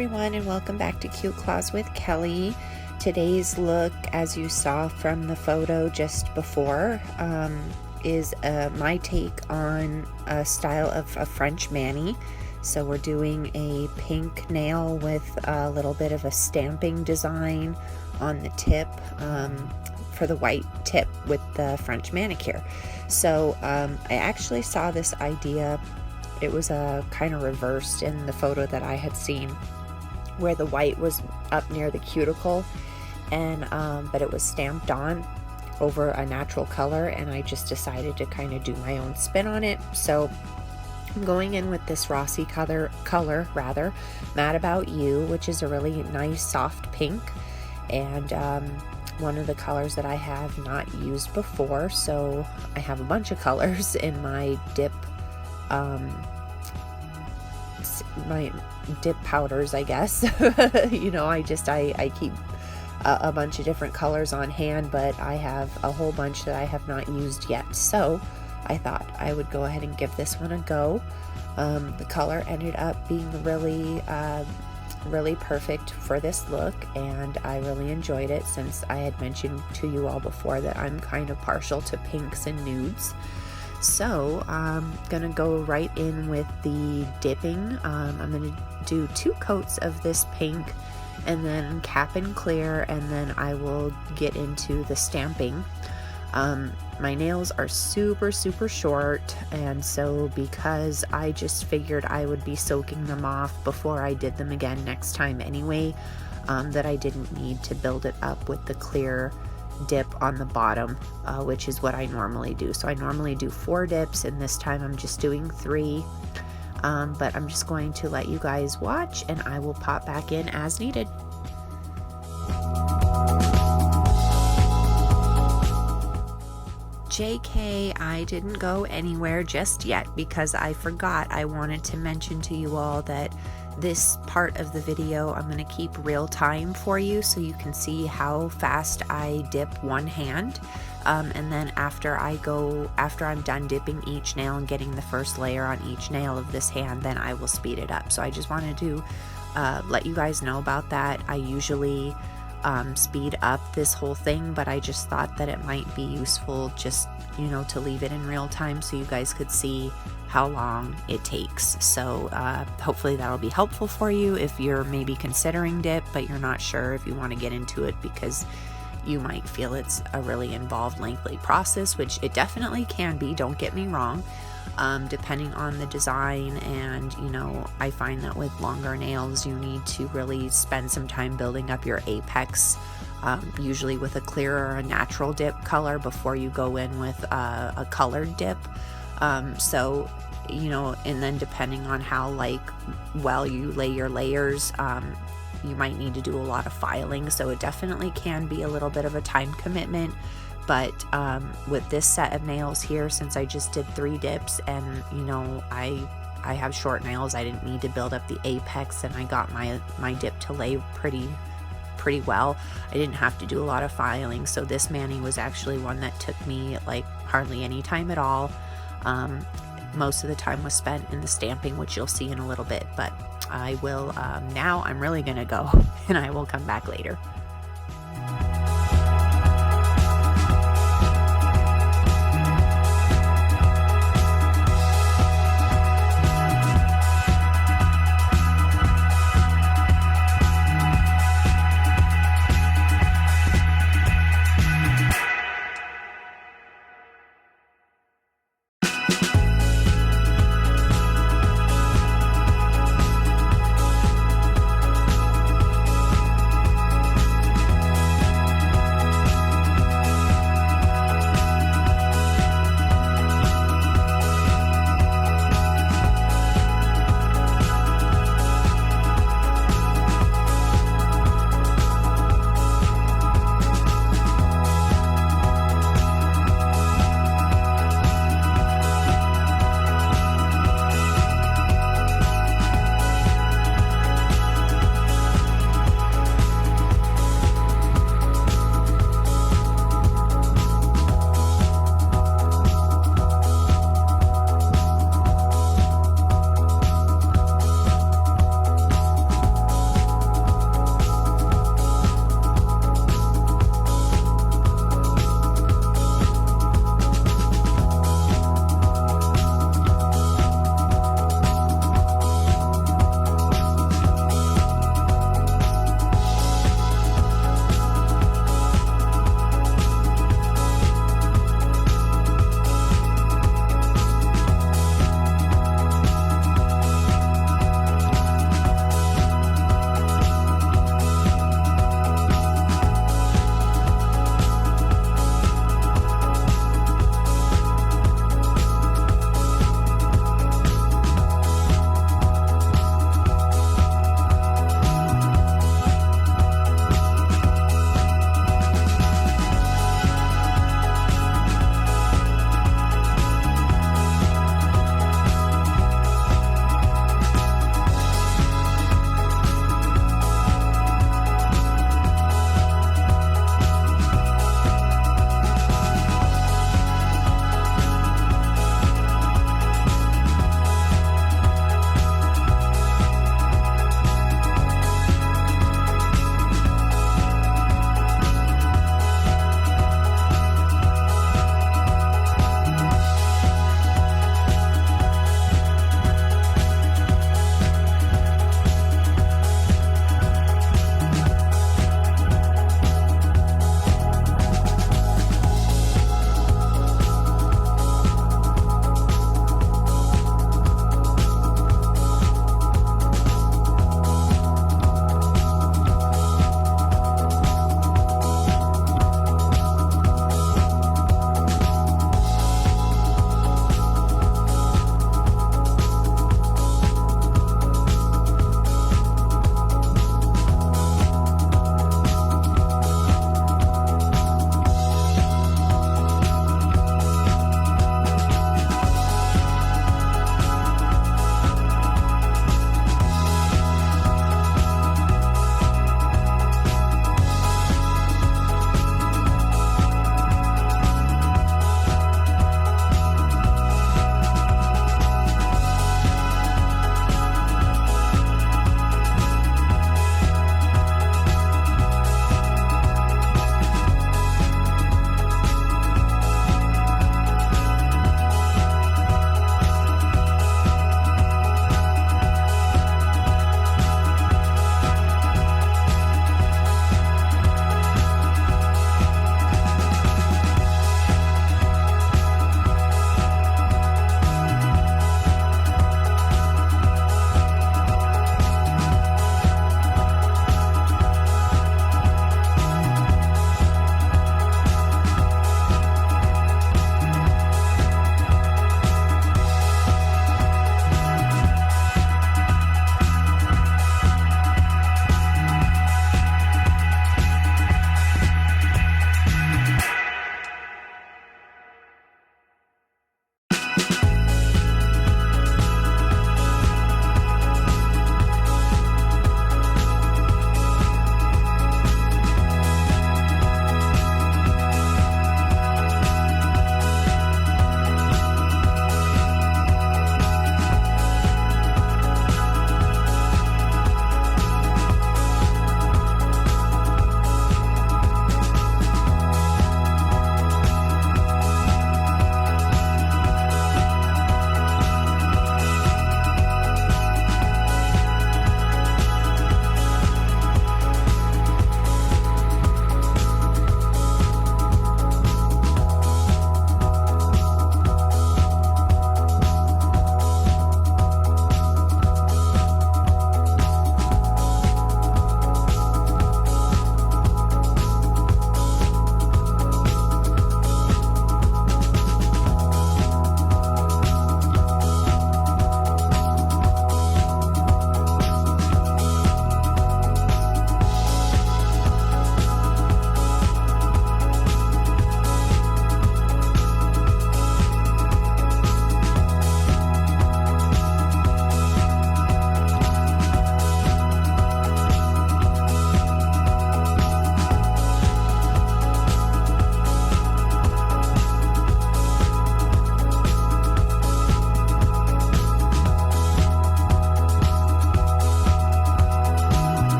everyone, and welcome back to Cute Claws with Kelly. Today's look, as you saw from the photo just before, is my take on a style of a French mani. So we're doing a pink nail with a little bit of a stamping design on the tip for the white tip with the French manicure. So I actually saw this idea. It was kind of reversed in the photo that I had seen, where the white was up near the cuticle, and but it was stamped on over a natural color, and I just decided to kind of do my own spin on it. So I'm going in with this Rossi color, Mad About You, which is a really nice soft pink, and one of the colors that I have not used before. So I have a bunch of colors in my dip powders, I guess. You know, I keep a bunch of different colors on hand, but I have a whole bunch that I have not used yet. So I thought I would go ahead and give this one a go. The color ended up being really perfect for this look, and I really enjoyed it, since I had mentioned to you all before that I'm kind of partial to pinks and nudes. So I'm gonna go right in with the dipping. I'm gonna do 2 coats of this pink, and then cap and clear, and then I will get into the stamping. My nails are super short, and so because I just figured I would be soaking them off before I did them again next time anyway, that I didn't need to build it up with the clear dip on the bottom, which is what I normally do. So I normally do 4 dips, and this time I'm just doing 3, but I'm just going to let you guys watch, and I will pop back in as needed. JK, I didn't go anywhere just yet because I forgot. I wanted to mention to you all that this part of the video I'm going to keep real time for you, so you can see how fast I dip one hand, and then after I'm done dipping each nail and getting the first layer on each nail of this hand, then I will speed it up. So I just wanted to let you guys know about that. I usually speed up this whole thing, but I just thought that it might be useful just, you know, to leave it in real time so you guys could see how long it takes. So hopefully that'll be helpful for you if you're maybe considering dip, but you're not sure if you want to get into it, because you might feel it's a really involved, lengthy process, which it definitely can be, don't get me wrong, depending on the design. And you know, I find that with longer nails you need to really spend some time building up your apex, usually with a clear or a natural dip color before you go in with a colored dip. So you know, and then depending on how well you lay your layers, you might need to do a lot of filing. So it definitely can be a little bit of a time commitment. But with this set of nails here, since I just did 3 dips, and you know, I have short nails, I didn't need to build up the apex, and I got my dip to lay pretty well. I didn't have to do a lot of filing. So this mani was actually one that took me like hardly any time at all. Most of the time was spent in the stamping, which you'll see in a little bit, but I will now I'm really gonna go, and I will come back later.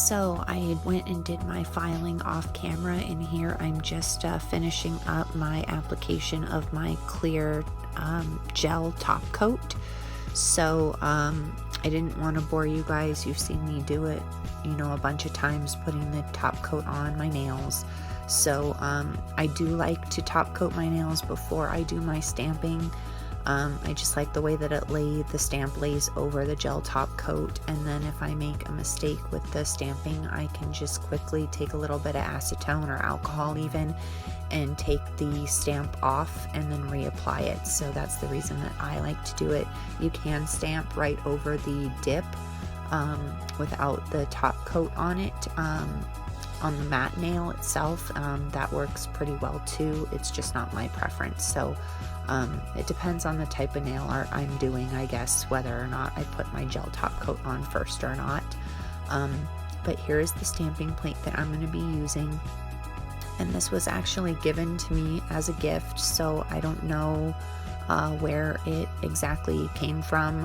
So I went and did my filing off camera, and here I'm just finishing up my application of my clear gel top coat. So I didn't want to bore you guys. You've seen me do it, you know, a bunch of times, putting the top coat on my nails. So I do like to top coat my nails before I do my stamping. I just like the way that the stamp lays over the gel top coat, and then if I make a mistake with the stamping, I can just quickly take a little bit of acetone or alcohol even and take the stamp off and then reapply it. So that's the reason that I like to do it. You can stamp right over the dip without the top coat on it. On the matte nail itself, that works pretty well too. It's just not my preference. So it depends on the type of nail art I'm doing, I guess, whether or not I put my gel top coat on first or not. But here's the stamping plate that I'm going to be using. And this was actually given to me as a gift, so I don't know where it exactly came from.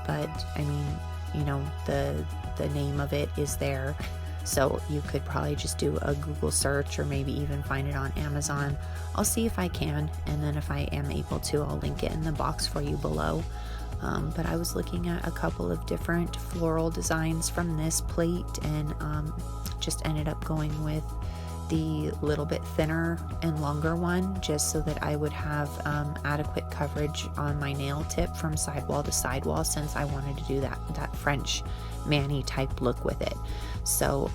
But I mean, you know, the name of it is there. So you could probably just do a Google search or maybe even find it on Amazon. I'll see if I can, and then if I am able to, I'll link it in the box for you below. But I was looking at a couple of different floral designs from this plate, and just ended up going with the little bit thinner and longer one, just so that I would have adequate coverage on my nail tip from sidewall to sidewall, since I wanted to do that French mani type look with it. So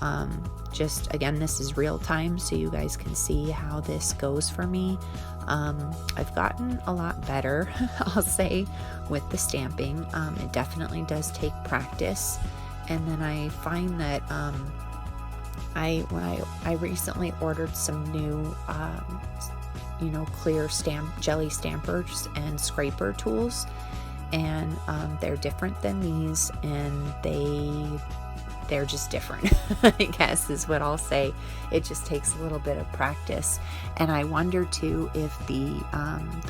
just again, this is real time, so you guys can see how this goes for me. I've gotten a lot better, I'll say, with the stamping. It definitely does take practice, and then I find that I recently ordered some new you know, clear jelly stampers and scraper tools, and they're different than these, and they're just different, I guess is what I'll say. It just takes a little bit of practice, and I wonder too if the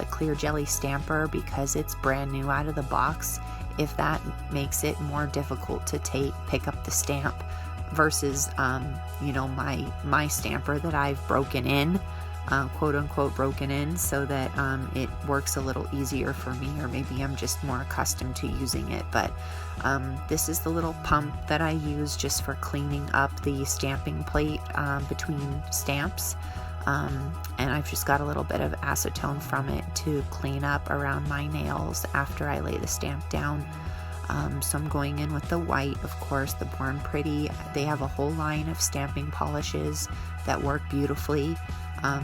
clear jelly stamper, because it's brand new out of the box, if that makes it more difficult to pick up the stamp versus you know, my stamper that I've broken in, quote unquote broken in, so that it works a little easier for me, or maybe I'm just more accustomed to using it. But this is the little pump that I use just for cleaning up the stamping plate between stamps, and I've just got a little bit of acetone from it to clean up around my nails after I lay the stamp down. So I'm going in with the white, of course, the Born Pretty. They have a whole line of stamping polishes that work beautifully.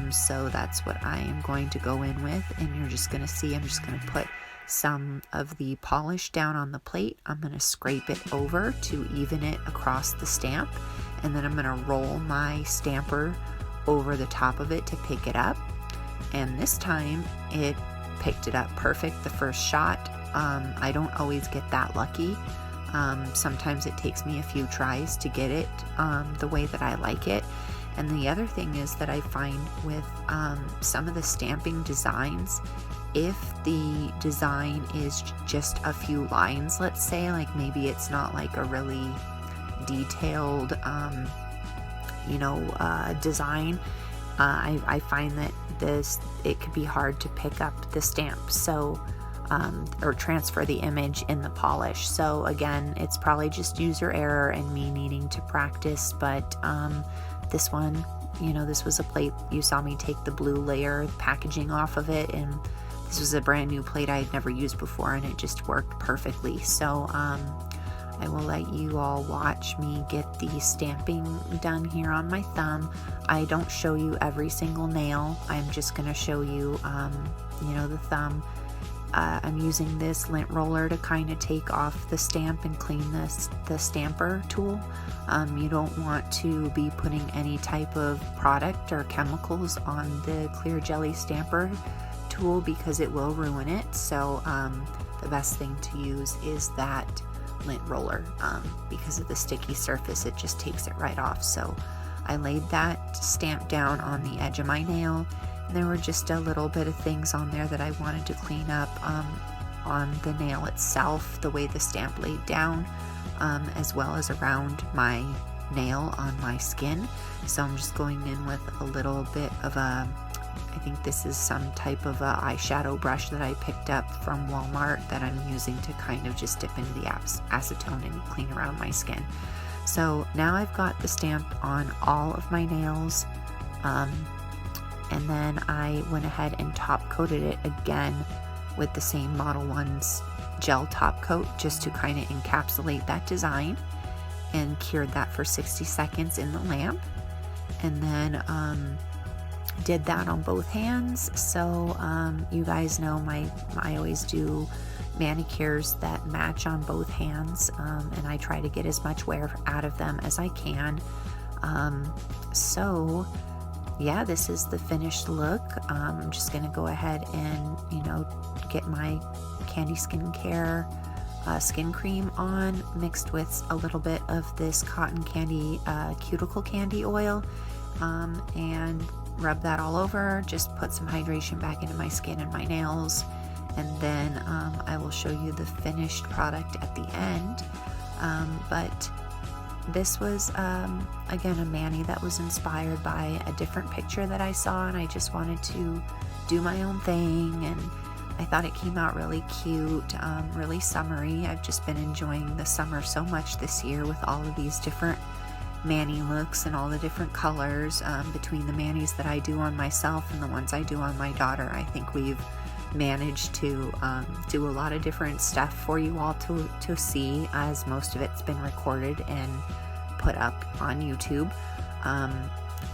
So that's what I am going to go in with, and you're just going to see, I'm just going to put some of the polish down on the plate. I'm going to scrape it over to even it across the stamp, and then I'm going to roll my stamper over the top of it to pick it up. And this time it picked it up perfect the first shot. I don't always get that lucky. Sometimes it takes me a few tries to get it the way that I like it. And the other thing is that I find with some of the stamping designs, if the design is just a few lines, let's say, like maybe it's not like a really detailed you know, design, I find that it could be hard to pick up the stamp, so or transfer the image in the polish. So again, it's probably just user error and me needing to practice. But this one, you know, this was a plate, you saw me take the blue layer packaging off of it, and this was a brand new plate I had never used before, and it just worked perfectly. So I will let you all watch me get the stamping done here on my thumb. I don't show you every single nail. I'm just going to show you, you know, the thumb. I'm using this lint roller to kind of take off the stamp and clean the stamper tool. You don't want to be putting any type of product or chemicals on the clear jelly stamper tool because it will ruin it. So the best thing to use is that lint roller. Because of the sticky surface, it just takes it right off. So I laid that stamp down on the edge of my nail. There were just a little bit of things on there that I wanted to clean up on the nail itself, the way the stamp laid down, as well as around my nail on my skin. So I'm just going in with a little bit of a, I think this is some type of a eyeshadow brush that I picked up from Walmart that I'm using to kind of just dip into the acetone and clean around my skin. So now I've got the stamp on all of my nails, and then I went ahead and top coated it again with the same Modelones gel top coat, just to kind of encapsulate that design, and cured that for 60 seconds in the lamp. And then did that on both hands. So you guys know I always do manicures that match on both hands, and I try to get as much wear out of them as I can. So yeah, this is the finished look. I'm just gonna go ahead and, you know, get my Candi Skincare skin cream on, mixed with a little bit of this cotton candy cuticle candy oil, and rub that all over. Just put some hydration back into my skin and my nails, and then I will show you the finished product at the end. But this was again a mani that was inspired by a different picture that I saw, and I just wanted to do my own thing, and I thought it came out really cute, really summery. I've just been enjoying the summer so much this year with all of these different mani looks and all the different colors, between the manis that I do on myself and the ones I do on my daughter. I think we've managed to do a lot of different stuff for you all to see, as most of it's been recorded and put up on YouTube.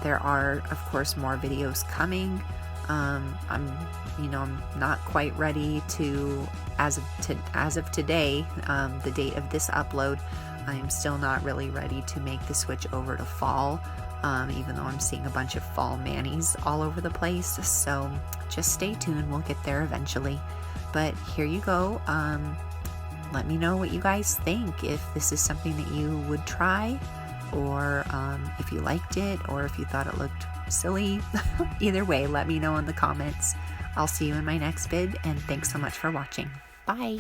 There are, of course, more videos coming. I'm not quite ready to, as of today, the date of this upload, I'm still not really ready to make the switch over to fall, even though I'm seeing a bunch of fall manis all over the place. So just stay tuned, we'll get there eventually. But here you go. Let me know what you guys think, if this is something that you would try, or if you liked it, or if you thought it looked silly. Either way, let me know in the comments. I'll see you in my next vid, and thanks so much for watching. Bye.